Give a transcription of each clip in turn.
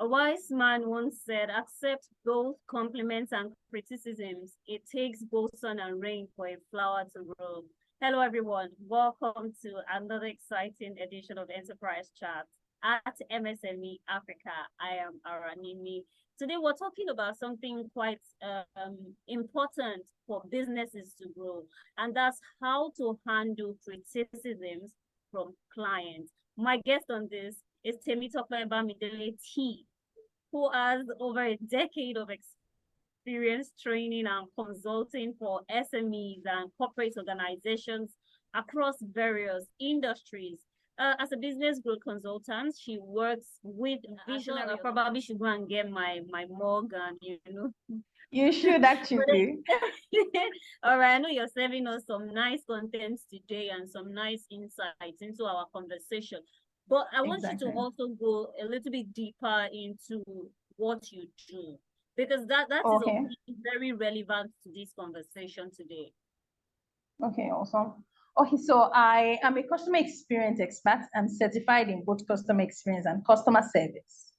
A wise man once said, accept both compliments and criticisms. It takes both sun and rain for a flower to grow. Hello, everyone. Welcome to another exciting edition of Enterprise Chat at MSME Africa. I am Aranimi. Today, we're talking about something quite important for businesses to grow, and that's how to handle criticisms from clients. My guest on this is Temitope Bamidele T, who has over a decade of experience training and consulting for SMEs and corporate organizations across various industries. As a business growth consultant, she works with visionary. I probably should go and get my mug and You should actually. All right, I know you're serving us some nice content today and some nice insights into our conversation. But I want you to also go a little bit deeper into what you do, because that is very relevant to this conversation today. Okay, awesome. Okay, so I am a customer experience expert. I'm certified in both customer experience and customer service.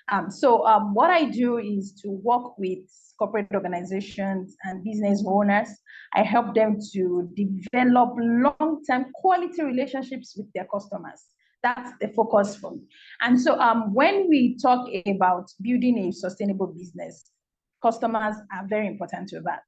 What I do is to work with corporate organizations and business owners. I help them to develop long-term quality relationships with their customers. That's the focus for me. And so when we talk about building a sustainable business, customers are very important to that.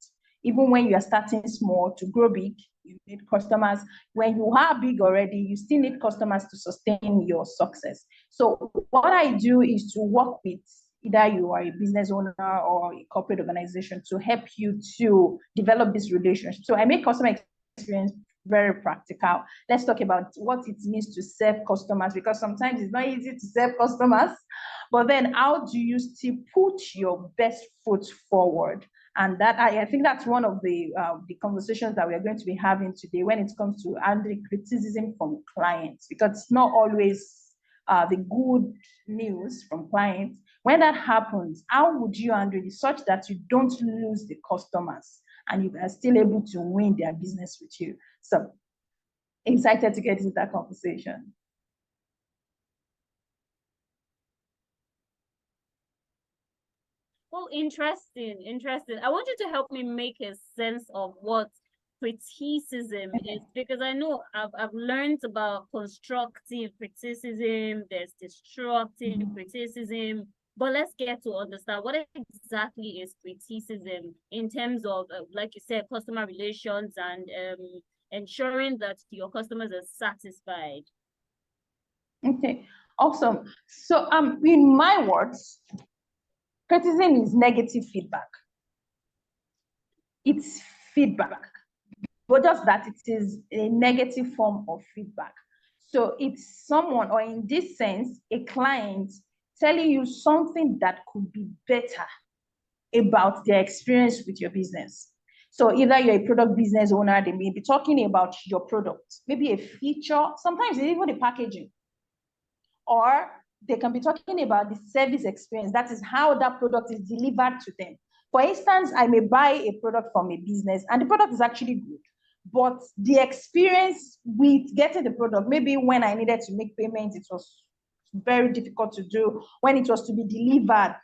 Even when you are starting small to grow big, you need customers. When you are big already, you still need customers to sustain your success. So what I do is to work with either you are a business owner or a corporate organization to help you to develop this relationship. So I make customer experience very practical. Let's talk about what it means to serve customers, because sometimes it's not easy to serve customers, but then how do you still put your best foot forward? And that I think that's one of the conversations that we are going to be having today when it comes to handling criticism from clients, because it's not always the good news from clients. When that happens, how would you handle it such that you don't lose the customers and you are still able to win their business with you? So excited to get into that conversation. Oh, interesting. I want you to help me make a sense of what criticism is, because I know I've learned about constructive criticism, there's destructive criticism, but let's get to understand what exactly is criticism in terms of, like you said, customer relations and ensuring that your customers are satisfied. Okay, awesome. So in my words, criticism is negative feedback. It's feedback, but just that it is a negative form of feedback. So it's someone, or in this sense, a client telling you something that could be better about their experience with your business. So either you're a product business owner, they may be talking about your product, maybe a feature, sometimes even the packaging, or they can be talking about the service experience. That is how that product is delivered to them. For instance, I may buy a product from a business and the product is actually good, but the experience with getting the product, maybe when I needed to make payments, it was very difficult to do. When it was to be delivered,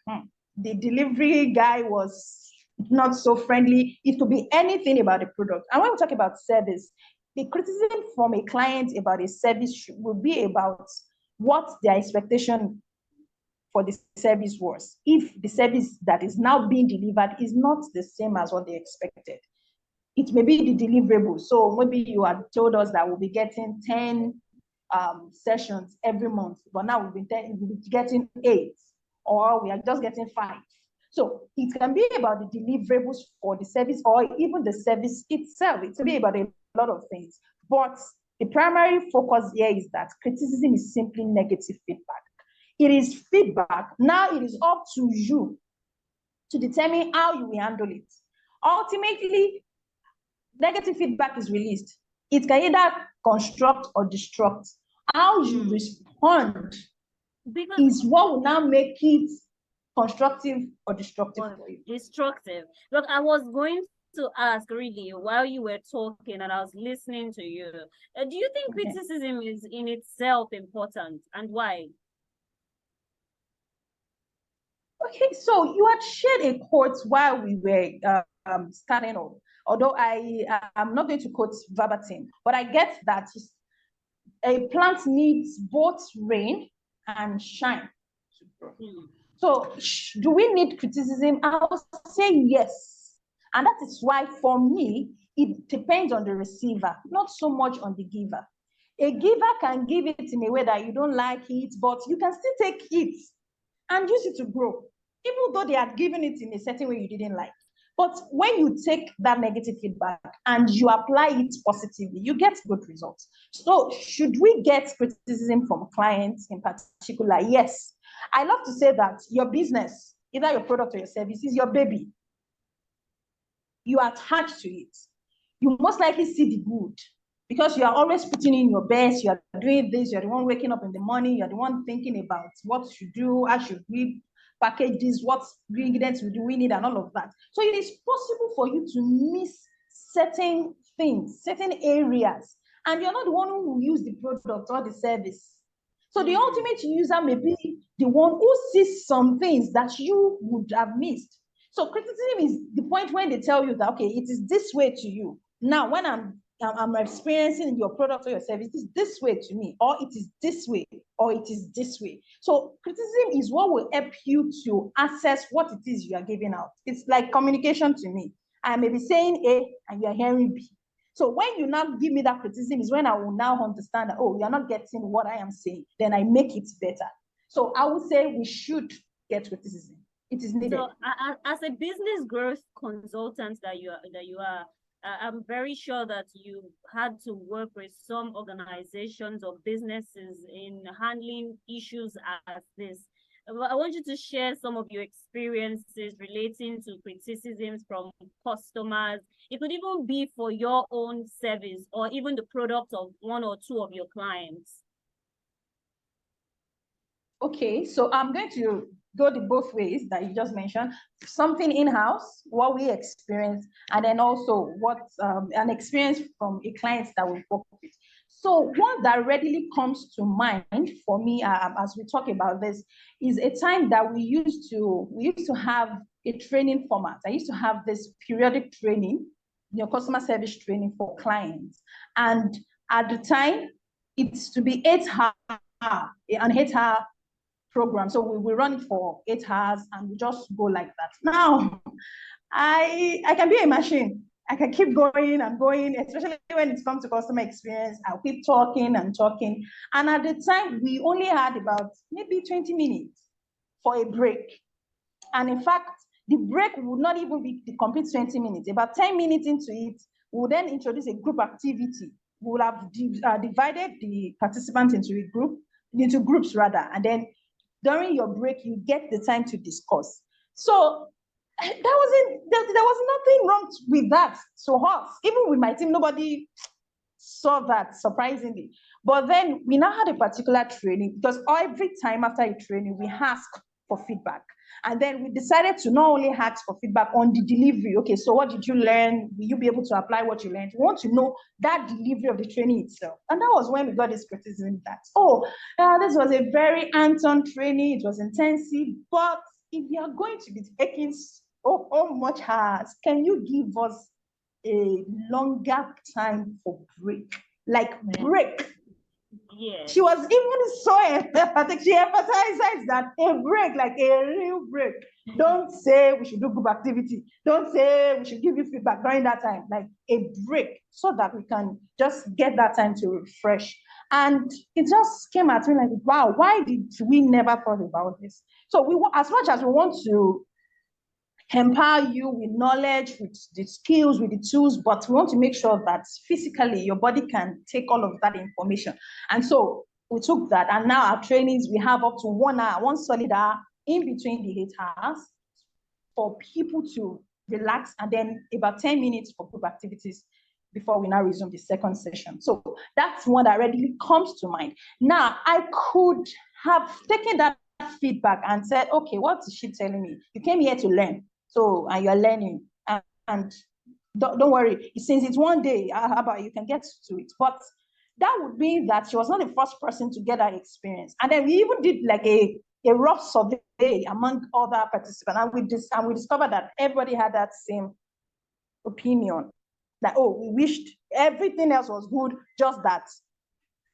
the delivery guy was not so friendly. It could be anything about the product. And when we talk about service, the criticism from a client about a service will be about what their expectation for the service was. If the service that is now being delivered is not the same as what they expected, it may be the deliverable. So maybe you had told us that we'll be getting 10 sessions every month, but now we'll be getting 8, or we are just getting 5. So it can be about the deliverables for the service, or even the service itself. It can be about a lot of things. But the primary focus here is that criticism is simply negative feedback. It is feedback. Now it is up to you to determine how you will handle it. Ultimately, negative feedback is released. It can either construct or destruct. How you respond is what will now make it constructive or destructive for you. Destructive. Look, I was going to ask really while you were talking and I was listening to you. Do you think criticism is in itself important, and why? Okay, so you had shared a quote while we were starting off, although I'm not going to quote verbatim, but I get that a plant needs both rain and shine to grow. So do we need criticism? I'll say yes. And that is why for me, it depends on the receiver, not so much on the giver. A giver can give it in a way that you don't like it, but you can still take it and use it to grow, even though they had given it in a certain way you didn't like. But when you take that negative feedback and you apply it positively, you get good results. So should we get criticism from clients in particular? Yes. I love to say that your business, either your product or your service, is your baby. You are attached to it. You most likely see the good because you are always putting in your best. You are doing this. You're the one waking up in the morning. You're the one thinking about what to do, how should we package this, what ingredients do we need, and all of that. So it is possible for you to miss certain things, certain areas, and you're not the one who will use the product or the service. So the ultimate user may be the one who sees some things that you would have missed. So criticism is the point when they tell you that, okay, it is this way to you. Now, when I'm experiencing your product or your service, it is this way to me, or it is this way, or it is this way. So criticism is what will help you to assess what it is you are giving out. It's like communication to me. I may be saying A and you are hearing B. So when you now give me that criticism is when I will now understand that, oh, you're not getting what I am saying. Then I make it better. So I would say we should get criticism. It is needed. So as a business growth consultant that you are, I'm very sure that you had to work with some organizations or businesses in handling issues as this. I want you to share some of your experiences relating to criticisms from customers. It could even be for your own service or even the product of one or two of your clients. Okay, so I'm going to go the both ways that you just mentioned, something in-house, what we experience, and then also what an experience from a client that we work with. So one that readily comes to mind for me as we talk about this is a time that we used to have a training format. I used to have this periodic training, customer service training for clients. And at the time, it's to be an 8-hour program. So we run it for 8 hours and we just go like that. Now, I can be a machine. I can keep going and going, especially when it comes to customer experience. I'll keep talking and talking. And at the time, we only had about maybe 20 minutes for a break. And in fact, the break would not even be the complete 20 minutes. About 10 minutes into it, we'll then introduce a group activity. We'll have divided the participants into groups rather, and then during your break, you get the time to discuss. So there was nothing wrong with that. So us, even with my team, nobody saw that, surprisingly. But then we now had a particular training because every time after a training, we ask for feedback. And then we decided to not only ask for feedback on the delivery. Okay, so what did you learn? Will you be able to apply what you learned? We want to know that delivery of the training itself. And that was when we got this criticism that, this was a very hands-on training. It was intensive. But if you are going to be taking so much hours, can you give us a longer time for break? Like break. Yes. She was even so emphatic. She emphasizes that a break, like a real break. Don't say we should do group activity. Don't say we should give you feedback during that time. Like a break, so that we can just get that time to refresh. And it just came at me like, wow, why did we never thought about this? So as much as we want to empower you with knowledge, with the skills, with the tools, but we want to make sure that physically your body can take all of that information. And so we took that, and now our trainings, we have up to 1 hour, one solid hour in between the 8 hours for people to relax, and then about 10 minutes for group activities before we now resume the second session. So that's one that readily comes to mind. Now, I could have taken that feedback and said, okay, what is she telling me? You came here to learn. So, and you're learning, and don't worry, since it's one day, how about you can get to it? But that would mean that she was not the first person to get that experience. And then we even did like a a rough survey among other participants, and we discovered that everybody had that same opinion, that, oh, we wished everything else was good, just that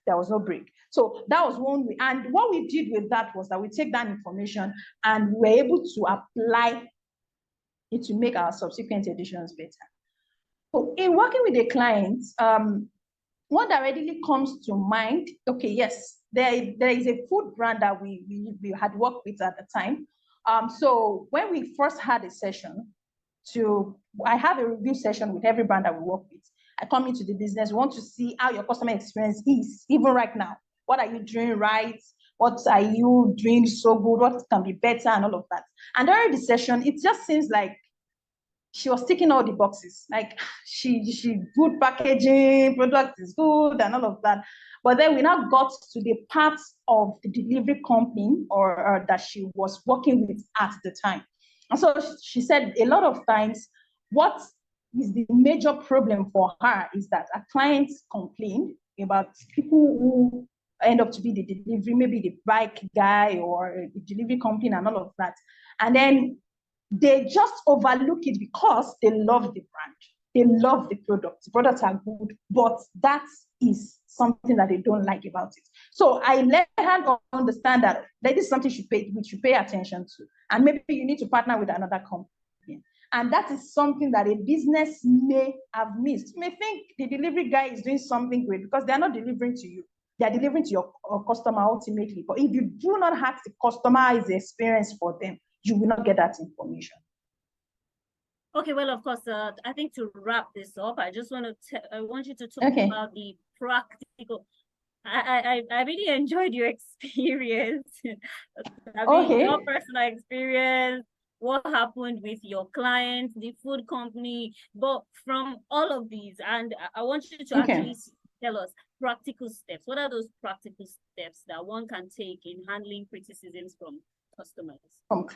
there was no break. So that was one way. And what we did with that was that we take that information and we were able to apply it to make our subsequent editions better. So in working with the clients, one that readily comes to mind, okay, yes, there is a food brand that we had worked with at the time. So when we first had a session, I have a review session with every brand that we work with. I come into the business, we want to see how your customer experience is, even right now. What are you doing right? What are you doing so good? What can be better, and all of that. And during the session, it just seems like she was ticking all the boxes. Like she good packaging, product is good, and all of that. But then we now got to the part of the delivery company or that she was working with at the time. And so she said a lot of times, what is the major problem for her is that her clients complain about people who end up to be the delivery, maybe the bike guy or the delivery company and all of that. And then they just overlook it because they love the brand. They love the product. The products are good, but that is something that they don't like about it. So I let her understand that this is something we should pay attention to. And maybe you need to partner with another company. And that is something that a business may have missed. You may think the delivery guy is doing something great because they're not delivering to you. They're delivering to your customer ultimately. But if you do not have the customize the experience for them, you will not get that information. Okay, well, of course, I think to wrap this up, I just want to I want you to talk about the practical. I really enjoyed your experience. I mean, your personal experience, what happened with your client, the food company, but from all of these, and I want you to actually tell us practical steps. What are those practical steps that one can take in handling criticisms from customers? From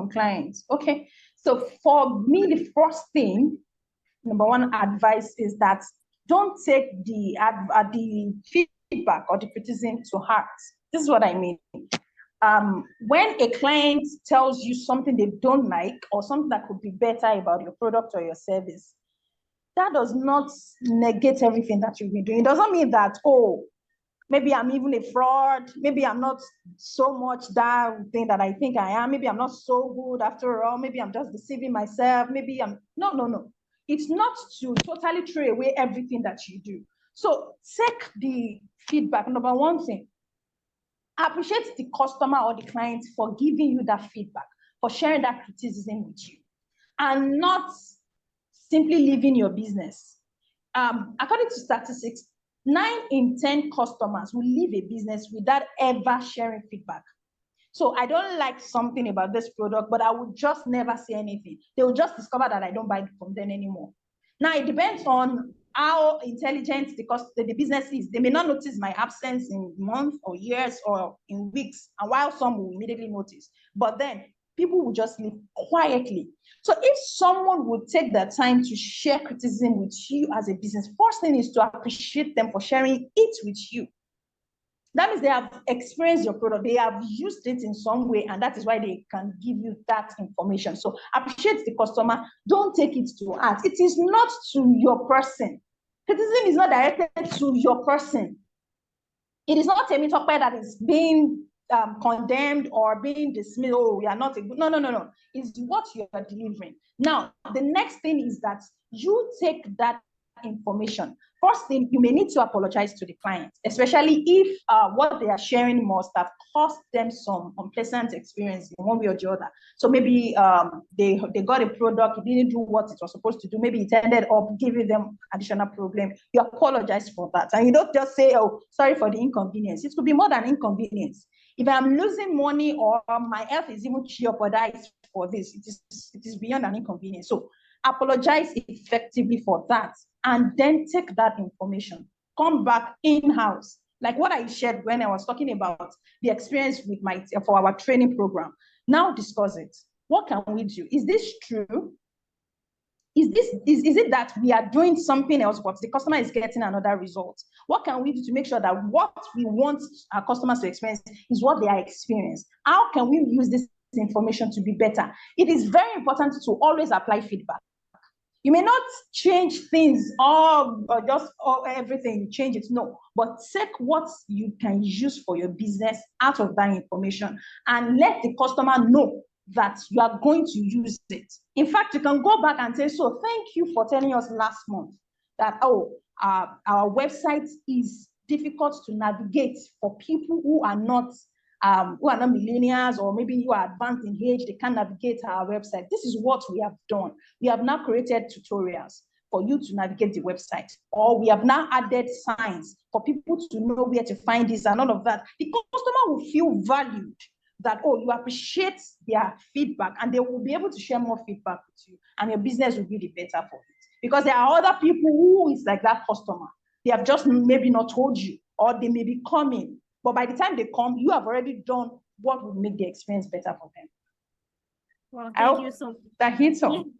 clients. Okay. So for me, the first thing, number one advice is that don't take the feedback or the criticism to heart. This is what I mean. When a client tells you something they don't like or something that could be better about your product or your service, that does not negate everything that you've been doing. It doesn't mean that, oh, maybe I'm even a fraud. Maybe I'm not so much that thing that I think I am. Maybe I'm not so good after all. Maybe I'm just deceiving myself. Maybe I'm, no. It's not to totally throw away everything that you do. So take the feedback. Number one thing, appreciate the customer or the client for giving you that feedback, for sharing that criticism with you, and not simply leaving your business. According to statistics, 9 in 10 customers will leave a business without ever sharing feedback. So I don't like something about this product, but I would just never say anything. They will just discover that I don't buy from them anymore. Now, it depends on how intelligent the business is. They may not notice my absence in months or years or in weeks, and while some will immediately notice. But then people will just leave quietly. So if someone would take the time to share criticism with you as a business, first thing is to appreciate them for sharing it with you. That means they have experienced your product, they have used it in some way, and that is why they can give you that information. So appreciate the customer, don't take it to heart. It is not to your person. Criticism is not directed to your person. It is not Temitope that is being condemned or being dismissed. Oh, we are not a good. No. It's what you are delivering. Now, the next thing is that you take that information. First thing, you may need to apologize to the client, especially if what they are sharing must have caused them some unpleasant experience in one way or the other. So maybe they got a product, it didn't do what it was supposed to do. Maybe it ended up giving them additional problem. You apologize for that. And you don't just say, oh, sorry for the inconvenience. It could be more than inconvenience. If I'm losing money or my health is even jeopardized for this, it is beyond an inconvenience. So apologize effectively for that, and then take that information, come back in-house, like what I shared when I was talking about the experience with for our training program. Now discuss it. What can we do? Is this true? is it that we are doing something else, but the customer is getting another result? What can we do to make sure that what we want our customers to experience is what they are experiencing? How can we use this information to be better? It is very important to always apply feedback. You may not change things or just everything, change it, no. But take what you can use for your business out of that information and let the customer know that you are going to use it. In fact, you can go back and say, so thank you for telling us last month that, our website is difficult to navigate for people who are not millennials, or maybe you are advanced in age, they can't navigate our website. This is what we have done. We have now created tutorials for you to navigate the website, or we have now added signs for people to know where to find this and all of that. The customer will feel valued, that, you appreciate their feedback, and they will be able to share more feedback with you, and your business will be the better for it. Because there are other people who is like that customer. They have just maybe not told you, or they may be coming. But by the time they come, you have already done what would make the experience better for them. Well, thank you so much. That hits home.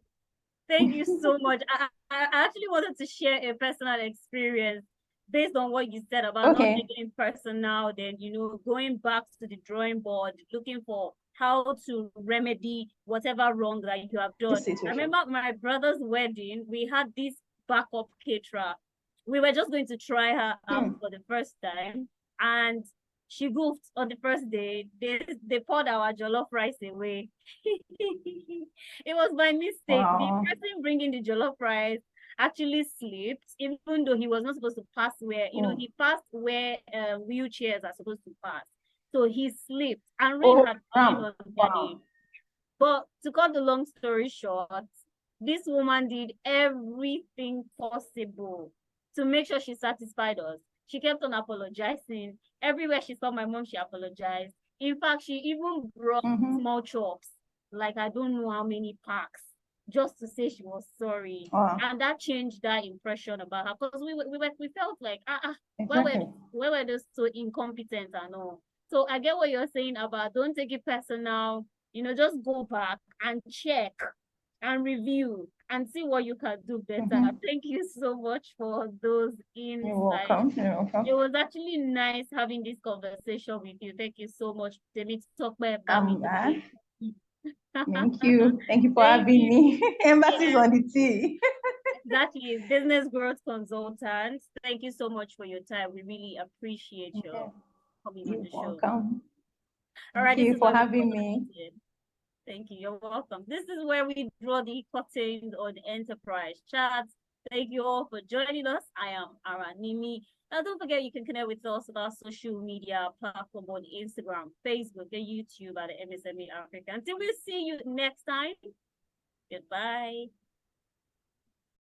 Thank you so much. I actually wanted to share a personal experience based on what you said about not taking personal, then, going back to the drawing board, looking for how to remedy whatever wrong that you have done. I remember my brother's wedding, we had this backup caterer. We were just going to try her out for the first time, and she goofed on the first day. They poured our jollof rice away. It was by mistake. Wow. The person bringing the jollof rice actually slipped, even though he was not supposed to pass where, he passed where wheelchairs are supposed to pass. So he slipped, and rain had fallen on that day. But to cut the long story short, this woman did everything possible to make sure she satisfied us. She kept on apologizing. Everywhere she saw my mom, she apologized. In fact, she even brought small chops, like I don't know how many packs, just to say she was sorry. Wow. And that changed that impression about her, because we felt like, exactly. why were they so incompetent and all? So I get what you're saying about don't take it personal, just go back and check and review and see what you can do better. Thank you so much for those insights. You're welcome. You're welcome. It was actually nice having this conversation with you. Thank you so much, Temitope, Bamidele. Thank you. Thank you for having me. Emphasis on the T. Exactly. Business growth consultant. Thank you so much for your time. We really appreciate your coming on the show. Welcome. All right. Thank you for having me. Thank you. You're welcome. This is where we draw the curtains on the enterprise chats. Thank you all for joining us. I am Aranimi. Now, don't forget you can connect with us on our social media platform on Instagram, Facebook, and YouTube at the MSME Africa. Until we see you next time, goodbye.